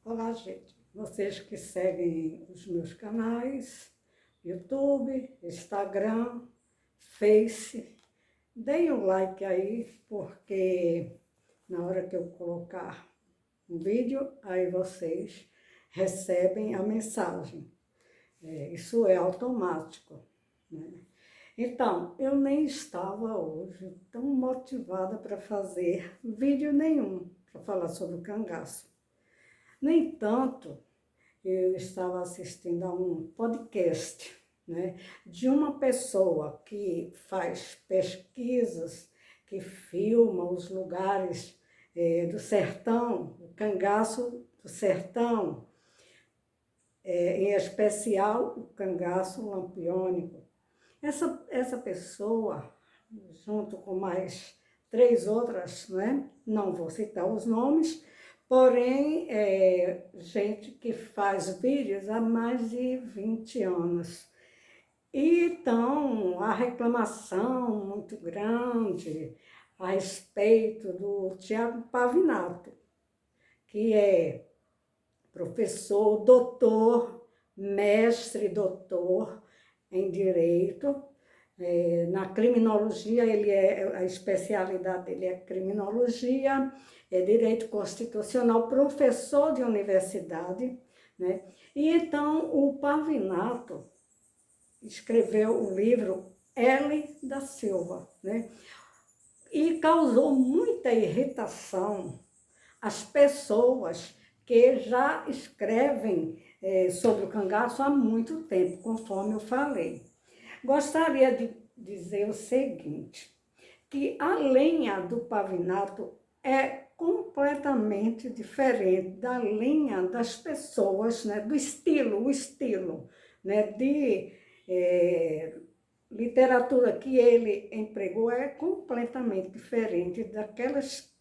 Olá, gente. Vocês que seguem os meus canais, YouTube, Instagram, Face, deem um like aí, porque na hora que eu colocar um vídeo, aí vocês recebem a mensagem. Isso é automático, né? Então, eu nem estava hoje tão motivada para fazer vídeo nenhum, para falar sobre o cangaço. No entanto, eu estava assistindo a um podcast, né, de uma pessoa que faz pesquisas, que filma os lugares do sertão, o cangaço do sertão, em especial o cangaço lampiônico. Essa pessoa, junto com mais 3 outras, né, não vou citar os nomes, porém, gente que faz vídeos há mais de 20 anos. E então, a reclamação muito grande a respeito do Tiago Pavinato, que é professor, doutor, mestre, doutor em Direito. Na criminologia, a especialidade dele é criminologia, é Direito Constitucional, professor de universidade, né? E então o Pavinato escreveu o livro L. da Silva, né? E causou muita irritação às pessoas que já escrevem sobre o cangaço há muito tempo, conforme eu falei. Gostaria de dizer o seguinte, que a linha do Pavinato é completamente diferente da linha das pessoas, né, do estilo, o estilo, né, de literatura que ele empregou é completamente diferente daquelas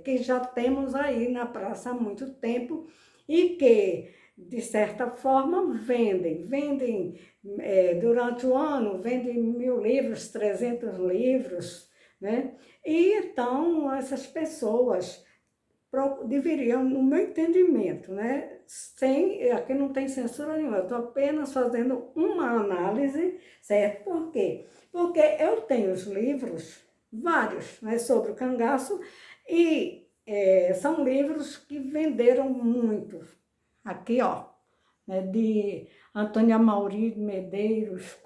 que já temos aí na praça há muito tempo e que, de certa forma, vendem durante o ano, vendem 1000 livros, 300 livros, né? E então essas pessoas deveriam, no meu entendimento, né? Aqui não tem censura nenhuma, eu estou apenas fazendo uma análise, certo? Por quê? Porque eu tenho os livros, vários, né, sobre o cangaço, e são livros que venderam muito. Aqui, ó, né, de Antônia Mauri Medeiros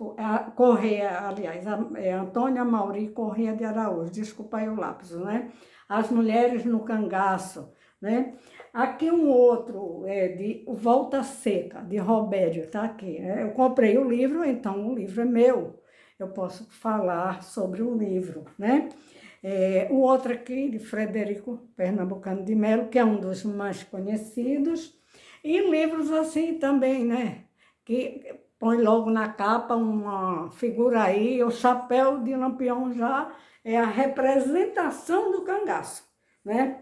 Correia, aliás, Antônia Mauri Correia de Araújo, desculpa aí o lápis, né? As Mulheres no Cangaço, né? Aqui um outro, de Volta Seca, de Robério, tá aqui. Eu comprei o livro, então o livro é meu. Eu posso falar sobre o livro, né? O outro aqui, de Frederico Pernambucano de Melo, que é um dos mais conhecidos. E livros assim também, né? Que põe logo na capa uma figura aí, o chapéu de Lampião já é a representação do cangaço, né?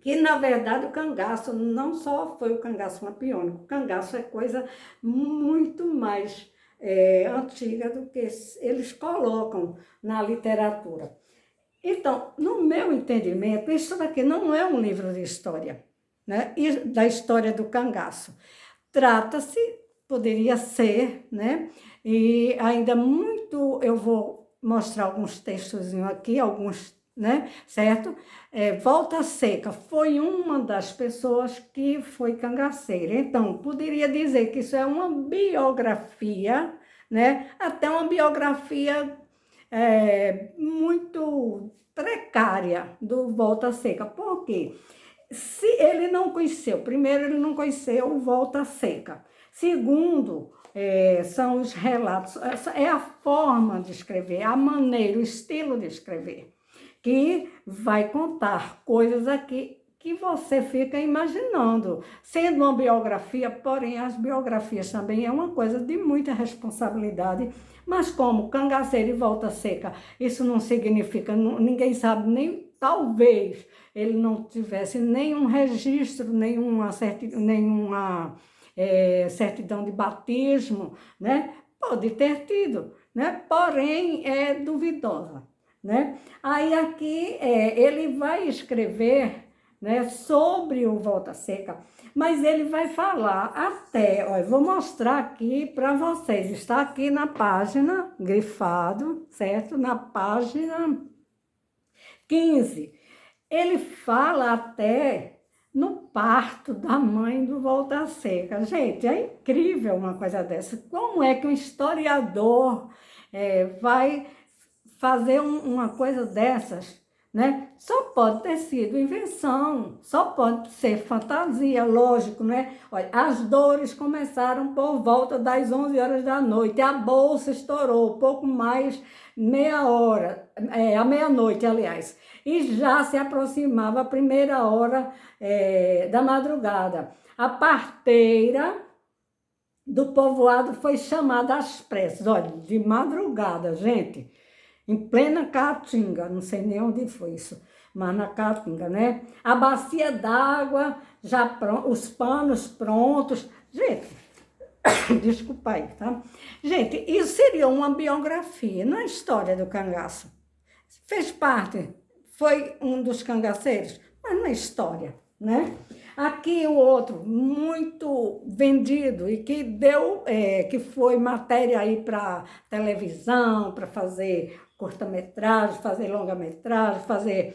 Que, na verdade, o cangaço não só foi o cangaço lampiônico, o cangaço é coisa muito mais antiga do que eles colocam na literatura. Então, no meu entendimento, isso daqui não é um livro de história, né? E da história do cangaço. Trata-se, poderia ser, né? E ainda muito, eu vou mostrar alguns textos aqui, alguns, né? Certo? Volta Seca foi uma das pessoas que foi cangaceira. Então, poderia dizer que isso é uma biografia, né? Até uma biografia muito precária do Volta Seca. Por quê? Se ele não conheceu, primeiro, ele não conheceu o Volta Seca. Segundo, são os relatos, é a forma de escrever, a maneira, o estilo de escrever, que vai contar coisas aqui que você fica imaginando, sendo uma biografia, porém as biografias também é uma coisa de muita responsabilidade, mas como Cangaceiro e Volta Seca, isso não significa, ninguém sabe nem, talvez, ele não tivesse nenhum registro, nenhuma certidão de batismo, né? Pode ter tido, né? Porém é duvidosa, né? Aí aqui ele vai escrever né, sobre o Volta Seca, mas ele vai falar até, ó, eu vou mostrar aqui para vocês, está aqui na página, grifado, certo? Na página 15. Ele fala até no parto da mãe do Volta Seca. Gente, é incrível uma coisa dessa. Como é que um historiador vai fazer uma coisa dessas, né? Só pode ter sido invenção, só pode ser fantasia, lógico, né? Olha, as dores começaram por volta das 11 horas da noite, a bolsa estourou pouco mais meia hora, à meia-noite, aliás, e já se aproximava a primeira hora da madrugada. A parteira do povoado foi chamada às pressas, olha, de madrugada, gente, em plena Caatinga, não sei nem onde foi isso, mas na Caatinga, né? A bacia d'água, já os panos prontos. Gente, desculpa aí, tá? Gente, isso seria uma biografia, não é história do cangaço. Fez parte, foi um dos cangaceiros, mas não é história, né? Aqui o outro, muito vendido e que deu, que foi matéria aí para televisão, para fazer curta-metragem, fazer longa-metragem, fazer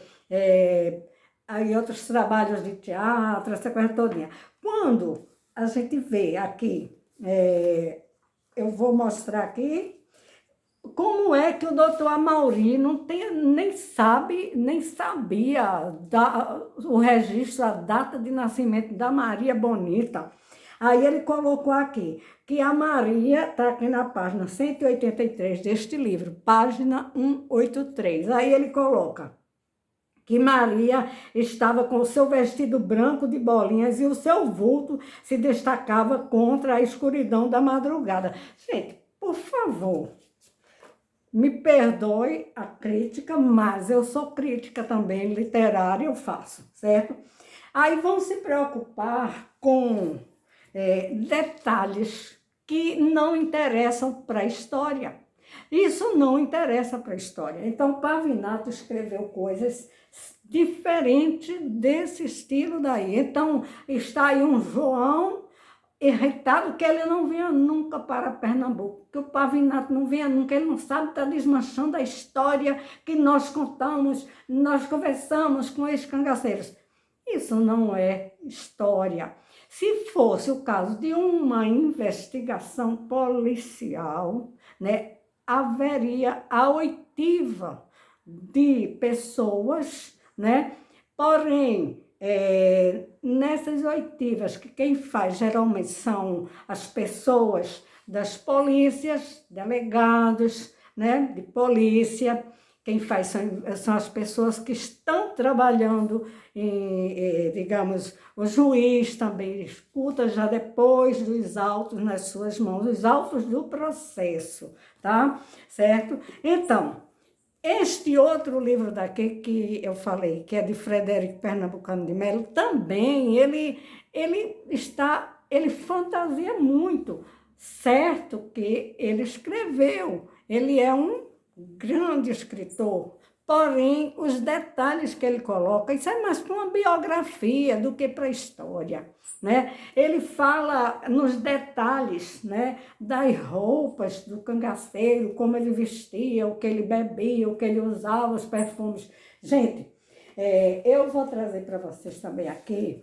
aí outros trabalhos de teatro, essa coisa todinha. Quando a gente vê aqui, eu vou mostrar aqui, como é que o doutor Amaury nem sabia o registro, a data de nascimento da Maria Bonita. Aí ele colocou aqui, que a Maria, está aqui na página 183 deste livro, página 183. Aí ele coloca que Maria estava com o seu vestido branco de bolinhas e o seu vulto se destacava contra a escuridão da madrugada. Gente, por favor, me perdoe a crítica, mas eu sou crítica também literária, eu faço, certo? Aí vão se preocupar com detalhes que não interessam para a história. Isso não interessa para a história. Então, Pavinato escreveu coisas diferentes desse estilo daí. Então, está aí um João irritado que ele não vinha nunca para Pernambuco, que o Pavinato não vinha nunca, ele não sabe, está desmanchando a história que nós contamos, nós conversamos com esses cangaceiros. Isso não é história. Se fosse o caso de uma investigação policial, né, haveria a oitiva de pessoas, né, porém, nessas oitivas, que quem faz geralmente são as pessoas das polícias, delegados, né, de polícia, quem faz são as pessoas que estão trabalhando, digamos, o juiz também escuta já depois dos autos nas suas mãos, os autos do processo, tá? Certo? Então, este outro livro daqui que eu falei, que é de Frederico Pernambucano de Melo, também ele fantasia muito, certo que ele escreveu, ele é um grande escritor, porém os detalhes que ele coloca, isso é mais para uma biografia do que para a história, né? Ele fala nos detalhes, né, das roupas do cangaceiro, como ele vestia, o que ele bebia, o que ele usava, os perfumes. Gente, eu vou trazer para vocês também aqui,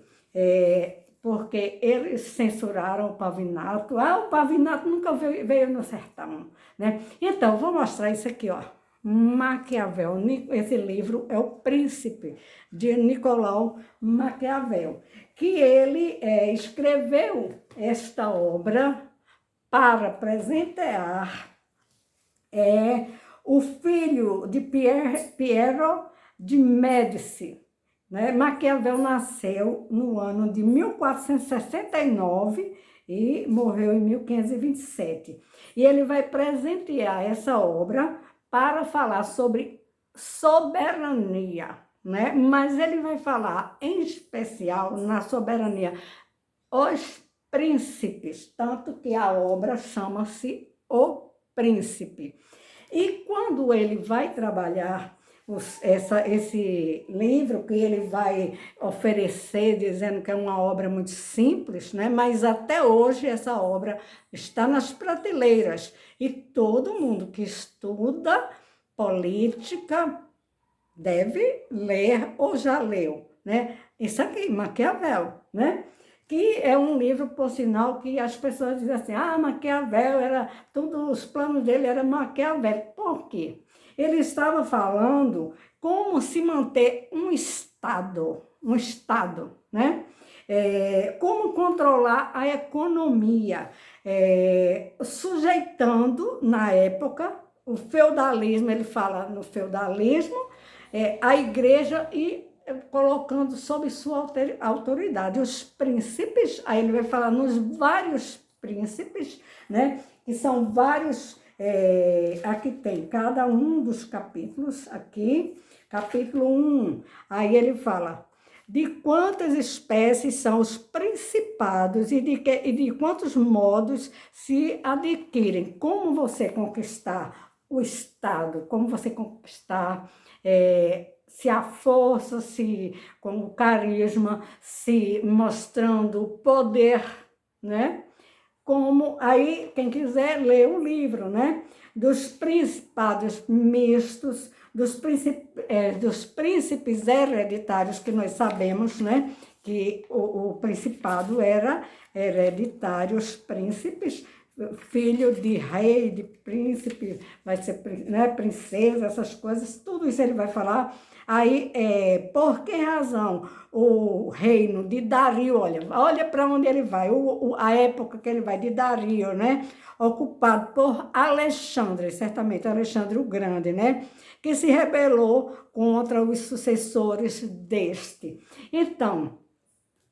porque eles censuraram o Pavinato. O Pavinato nunca veio no sertão, né? Então, vou mostrar isso aqui, ó. Maquiavel. Esse livro é O Príncipe, de Nicolau Maquiavel, que ele escreveu esta obra para presentear o filho de Piero de Médici, né? Maquiavel nasceu no ano de 1469 e morreu em 1527. E ele vai presentear essa obra para falar sobre soberania, né? Mas ele vai falar em especial na soberania os príncipes, tanto que a obra chama-se O Príncipe. E quando ele vai trabalhar esse livro que ele vai oferecer, dizendo que é uma obra muito simples, né? Mas até hoje essa obra está nas prateleiras e todo mundo que estuda política deve ler ou já leu, né? Isso aqui, Maquiavel, né? Que é um livro, por sinal, que as pessoas dizem assim, Maquiavel era, todos os planos dele eram maquiavélicos. Por quê? Ele estava falando como se manter um Estado, né? Como controlar a economia, sujeitando, na época, o feudalismo, ele fala no feudalismo, a igreja e colocando sob sua autoridade os príncipes, aí ele vai falar nos vários príncipes, né? Que são vários, aqui tem cada um dos capítulos, aqui, capítulo 1, aí ele fala de quantas espécies são os principados e de quantos modos se adquirem, como você conquistar o Estado, como você conquistar, se a força, se com o carisma, se mostrando o poder, né? Como aí, quem quiser ler o livro, né? Dos principados mistos, dos príncipes hereditários, que nós sabemos, né? Que o principado era hereditário, os príncipes, filho de rei, de príncipe, vai ser, né, princesa, essas coisas, tudo isso ele vai falar. Aí, por que razão o reino de Dario, olha para onde ele vai, a época que ele vai, de Dario, né, ocupado por Alexandre, certamente Alexandre o Grande, né, que se rebelou contra os sucessores deste. Então,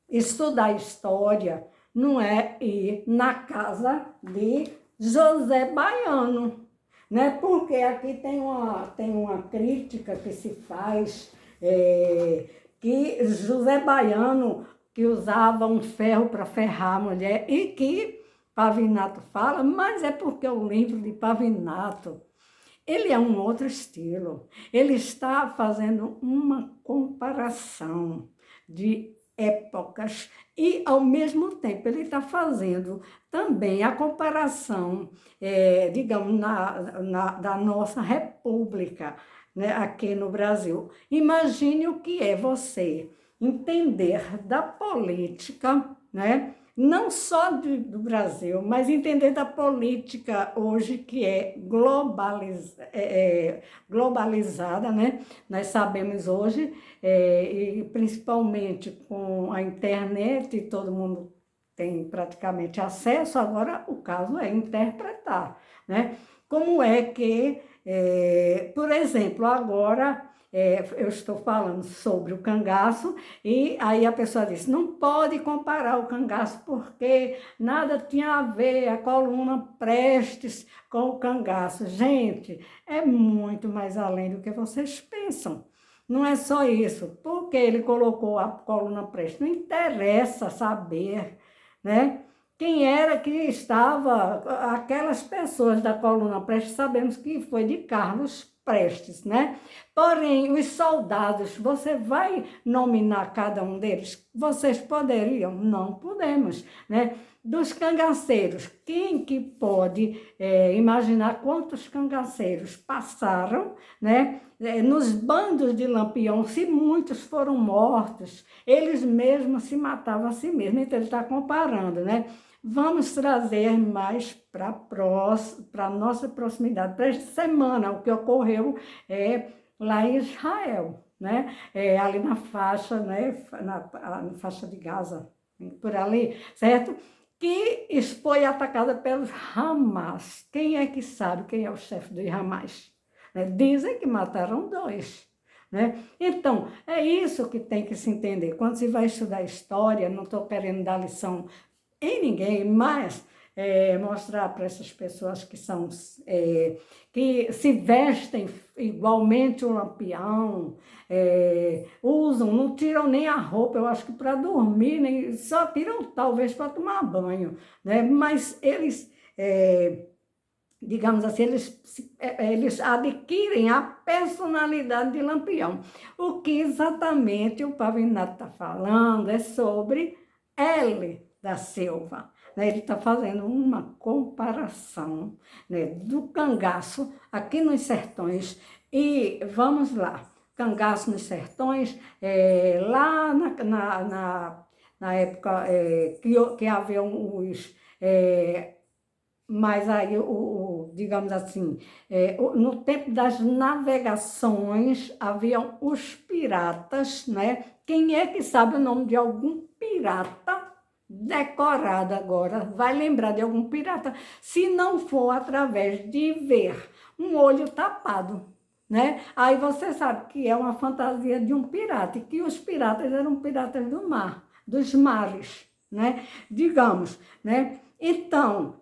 estudar história não é ir na casa de José Baiano, né? Porque aqui tem uma crítica que se faz, que José Baiano, que usava um ferro para ferrar a mulher, e que Pavinato fala, mas é porque o livro de Pavinato, ele é um outro estilo. Ele está fazendo uma comparação de épocas e, ao mesmo tempo, ele está fazendo também a comparação, digamos, da nossa república, né, aqui no Brasil. Imagine o que é você entender da política, né, não só do Brasil, mas entender da política hoje que é globalizada, né? Nós sabemos hoje, e principalmente com a internet, todo mundo tem praticamente acesso, agora o caso é interpretar, né? Como é que, por exemplo, agora eu estou falando sobre o cangaço e aí a pessoa diz, não pode comparar o cangaço porque nada tinha a ver a coluna Prestes com o cangaço. Gente, é muito mais além do que vocês pensam. Não é só isso, porque ele colocou a coluna Prestes, não interessa saber, né? Quem era que estava, aquelas pessoas da coluna Prestes, sabemos que foi de Carlos Prestes, né? Porém, os soldados, você vai nominar cada um deles? Vocês poderiam? Não podemos, né? Dos cangaceiros, quem que pode imaginar quantos cangaceiros passaram, né? Nos bandos de Lampião, se muitos foram mortos, eles mesmos se matavam a si mesmos. Então, ele está comparando, né? Vamos trazer mais para a nossa proximidade, para esta semana, o que ocorreu lá em Israel, né? Ali na faixa, né? na faixa de Gaza, por ali, certo? Que foi atacada pelos Hamas. Quem é que sabe quem é o chefe do Hamas? Né? Dizem que mataram 2. Né? Então, é isso que tem que se entender. Quando se vai estudar história, não estou querendo dar lição em ninguém, mas mostrar para essas pessoas que são que se vestem igualmente o Lampião, usam, não tiram nem a roupa, eu acho que para dormir, nem, só tiram talvez para tomar banho, né? Mas eles digamos assim, eles adquirem a personalidade de Lampião. O que exatamente o Pavinato está falando é sobre L da Silva. Né? Ele está fazendo uma comparação, né, do cangaço aqui nos sertões. E vamos lá, cangaço nos sertões, lá na época que havia os... mas aí, digamos assim, no tempo das navegações, haviam os piratas, né? Quem é que sabe o nome de algum pirata decorado agora? Vai lembrar de algum pirata, se não for através de ver um olho tapado, né? Aí você sabe que é uma fantasia de um pirata, e que os piratas eram piratas do mar, dos mares, né? Digamos, né? Então,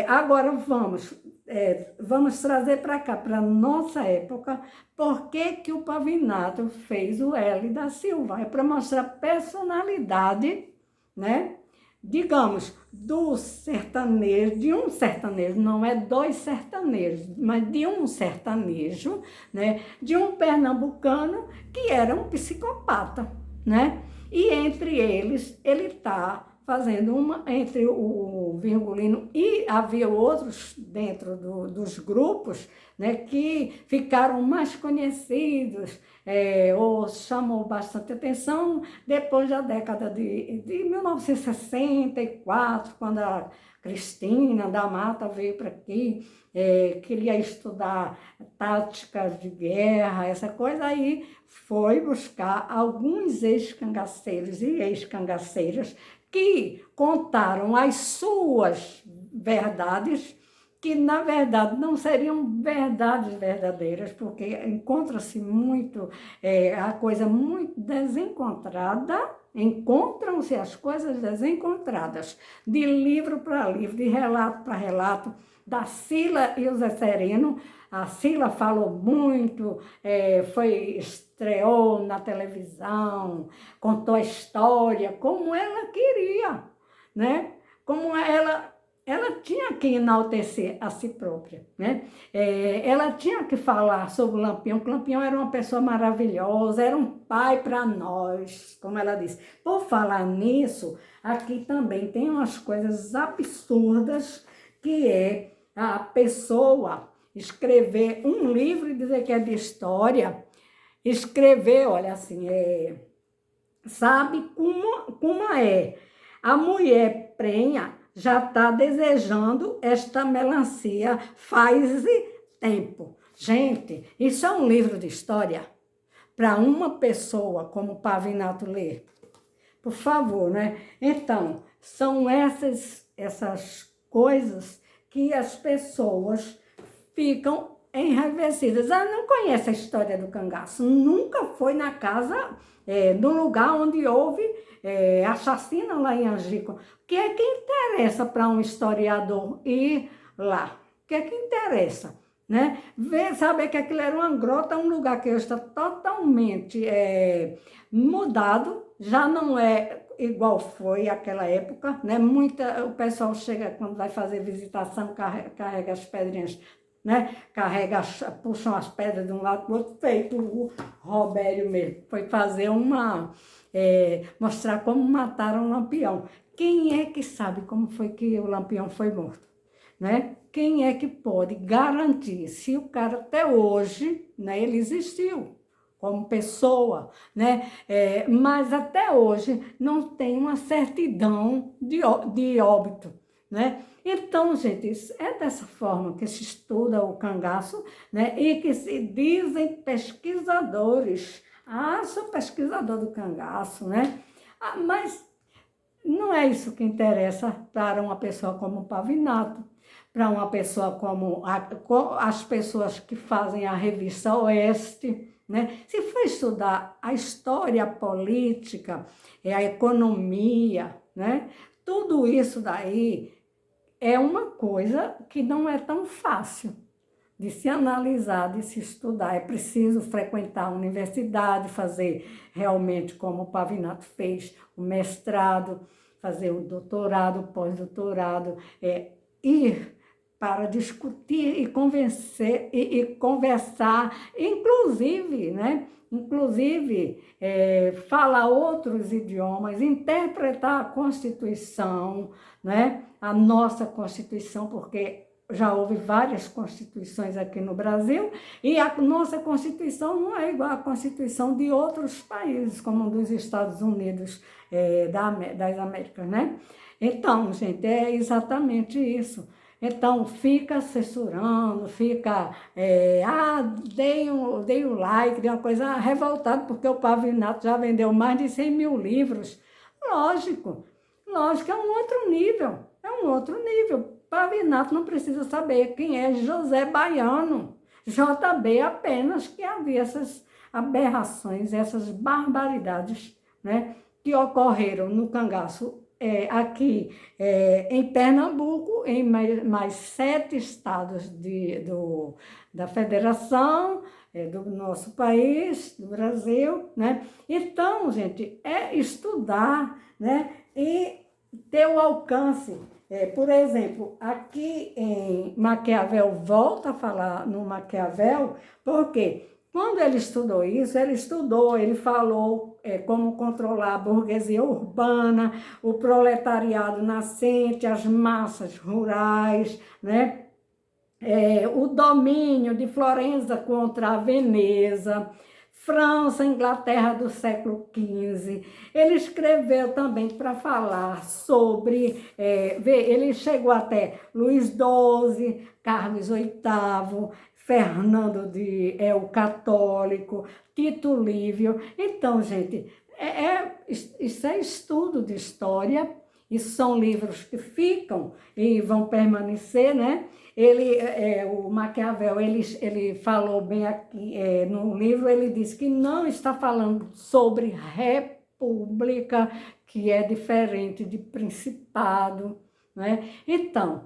agora vamos trazer para cá, para a nossa época, por que o Pavinato fez o L da Silva. É para mostrar personalidade, né? Digamos, do sertanejo, de um sertanejo, não é dois sertanejos, mas de um sertanejo, né? De um pernambucano que era um psicopata, né? E entre eles, ele está fazendo entre o Virgulino e havia outros dentro dos grupos, né, que ficaram mais conhecidos, ou chamou bastante atenção depois da década de 1964, quando a Cristina da Mata veio para aqui, queria estudar táticas de guerra, essa coisa, aí foi buscar alguns ex-cangaceiros e ex-cangaceiras que contaram as suas verdades, que na verdade não seriam verdades verdadeiras, porque encontra-se muito, a coisa muito desencontrada, encontram-se as coisas desencontradas, de livro para livro, de relato para relato, da Cila e o Zé Sereno. A Cila falou muito, estreou na televisão, contou a história como ela queria, né? Como ela tinha que enaltecer a si própria, né? Ela tinha que falar sobre o Lampião, que o Lampião era uma pessoa maravilhosa, era um pai para nós, como ela disse. Por falar nisso, aqui também tem umas coisas absurdas, que é a pessoa escrever um livro e dizer que é de história, escrever, olha assim, sabe como é? A mulher prenha já está desejando esta melancia faz tempo. Gente, isso é um livro de história para uma pessoa como Pavinato ler. Por favor, né? Então, são essas coisas que as pessoas ficam enraivecidas. Ela não conhece a história do cangaço, nunca foi na casa, no lugar onde houve a chacina lá em Angico. O que é que interessa para um historiador ir lá? O que é que interessa? Né? Saber que aquilo era uma grota, um lugar que hoje está totalmente mudado, já não é igual foi aquela época, né? O pessoal chega quando vai fazer visitação, carrega as pedrinhas, né? Puxam as pedras de um lado para o outro, feito o Robério mesmo. Foi fazer mostrar como mataram o Lampião. Quem é que sabe como foi que o Lampião foi morto? Né? Quem é que pode garantir se o cara até hoje, né, ele existiu como pessoa, né? Mas até hoje não tem uma certidão de óbito, né? Então, gente, é dessa forma que se estuda o cangaço, né? E que se dizem pesquisadores. Ah, sou pesquisador do cangaço, né? Mas não é isso que interessa para uma pessoa como o Pavinato, para uma pessoa como as pessoas que fazem a revista Oeste, né? Se for estudar a história política, a economia, né? Tudo isso daí é uma coisa que não é tão fácil de se analisar, de se estudar. É preciso frequentar a universidade, fazer realmente como o Pavinato fez, o mestrado, fazer o doutorado, o pós-doutorado, ir para discutir e convencer e conversar, inclusive, né? Inclusive, falar outros idiomas, interpretar a Constituição, né? A nossa Constituição, porque já houve várias constituições aqui no Brasil, e a nossa Constituição não é igual à Constituição de outros países, como dos Estados Unidos das Américas, né? Então, gente, é exatamente isso. Então, fica censurando, fica, dei um like, dei uma coisa revoltada, porque o Pavinato já vendeu mais de 100 mil livros. Lógico, lógico, é um outro nível. Pavinato não precisa saber quem é José Baiano, JB apenas, que havia essas aberrações, essas barbaridades, né, que ocorreram no cangaço aqui em Pernambuco, em mais 7 estados da federação, do nosso país, do Brasil, né? Então, gente, é estudar, né, e ter o alcance. Por exemplo, aqui em Maquiavel, volta a falar no Maquiavel, porque quando ele estudou isso, ele falou como controlar a burguesia urbana, o proletariado nascente, as massas rurais, né? O domínio de Florença contra a Veneza, França, Inglaterra do século XV. Ele escreveu também para falar sobre, ele chegou até Luís XII, Carlos VIII, Fernando o Católico, Tito Livio. Então, gente, isso é estudo de história, isso são livros que ficam e vão permanecer, né? O Maquiavel, ele falou bem aqui no livro, ele disse que não está falando sobre república, que é diferente de principado, né? Então,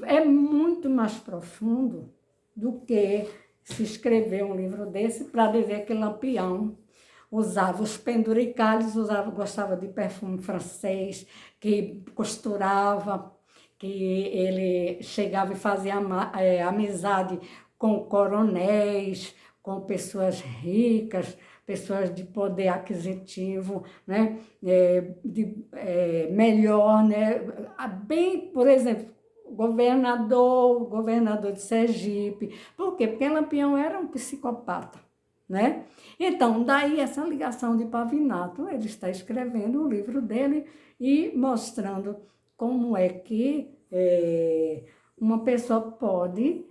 é muito mais profundo do que se escrever um livro desse para dizer que Lampião usava os penduricalhos, gostava de perfume francês, que costurava, que ele chegava e fazia amizade com coronéis, com pessoas ricas, pessoas de poder aquisitivo, né? Melhor, né? Bem, por exemplo, governador de Sergipe. Por quê? Porque Lampião era um psicopata, né? Então, daí essa ligação de Pavinato, ele está escrevendo o livro dele e mostrando como é que uma pessoa pode,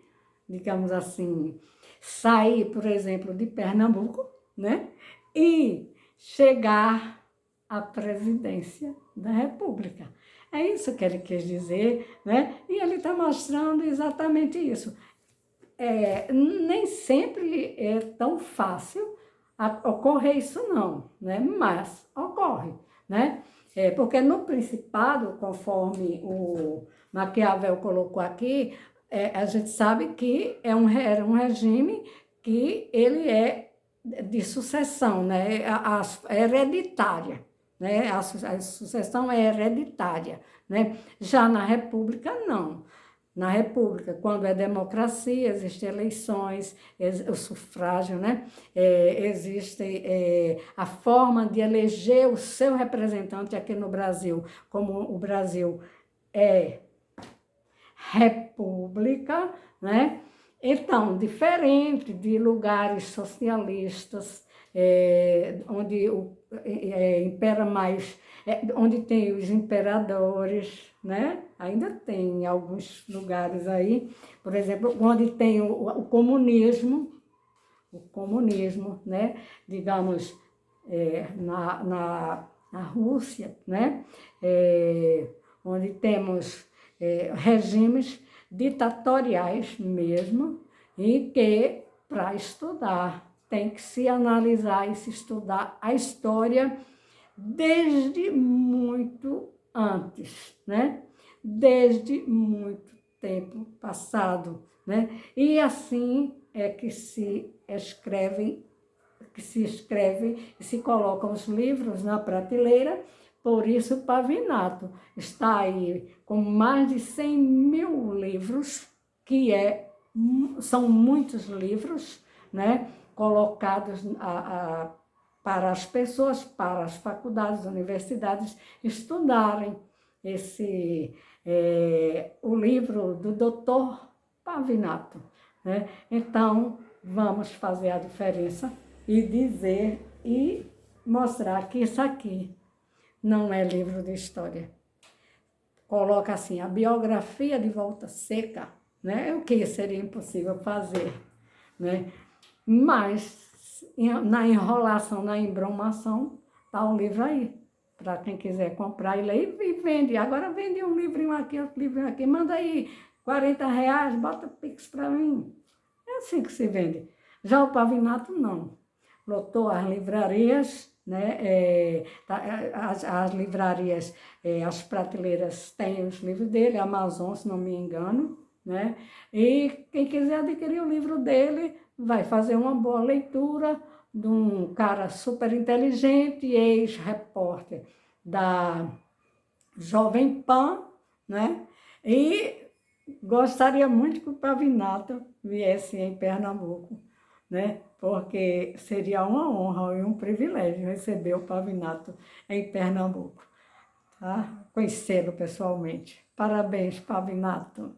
digamos assim, sair, por exemplo, de Pernambuco, né? E chegar à presidência da República. É isso que ele quis dizer, né? E ele está mostrando exatamente isso. Nem sempre é tão fácil ocorrer isso não, né? Mas ocorre, né? Porque no Principado, conforme o Maquiavel colocou aqui, a gente sabe que era um regime que ele é de sucessão, né? É hereditária, né? A sucessão é hereditária, né? Já na República, não. Na República, quando é democracia, existem eleições, o sufrágio, né? Existe a forma de eleger o seu representante aqui no Brasil, como o Brasil é república, né? Então, diferente de lugares socialistas, onde impera mais, onde tem os imperadores, né? Ainda tem em alguns lugares aí, por exemplo, onde tem o comunismo, né? Digamos, na Rússia, né? Onde temos regimes ditatoriais mesmo, e que, para estudar, tem que se analisar e se estudar a história desde muito antes, né? Desde muito tempo passado, né? E assim é que se escreve e se colocam os livros na prateleira Por isso, o Pavinato está aí com mais de 100 mil livros, são muitos livros, né, colocados para as pessoas, para as faculdades, universidades estudarem o livro do Dr. Pavinato, né? Então, vamos fazer a diferença e dizer e mostrar que isso aqui não é livro de história. Coloca assim, a biografia de Volta Seca, né? O que seria impossível fazer, né? Mas, na enrolação, na embromação, está o livro aí, para quem quiser comprar e ler, e vende. Agora vende um livrinho aqui, outro livrinho aqui, manda aí R$ 40, bota Pix para mim. É assim que se vende. Já o Pavinato, não. Lotou as livrarias, né? As livrarias, as prateleiras têm os livros dele, Amazon, se não me engano, né? E quem quiser adquirir o livro dele, vai fazer uma boa leitura de um cara super inteligente, ex-repórter da Jovem Pan, né? E gostaria muito que o Pavinato viesse em Pernambuco, né? Porque seria uma honra e um privilégio receber o Pavinato em Pernambuco, tá? Conhecê-lo pessoalmente. Parabéns, Pavinato.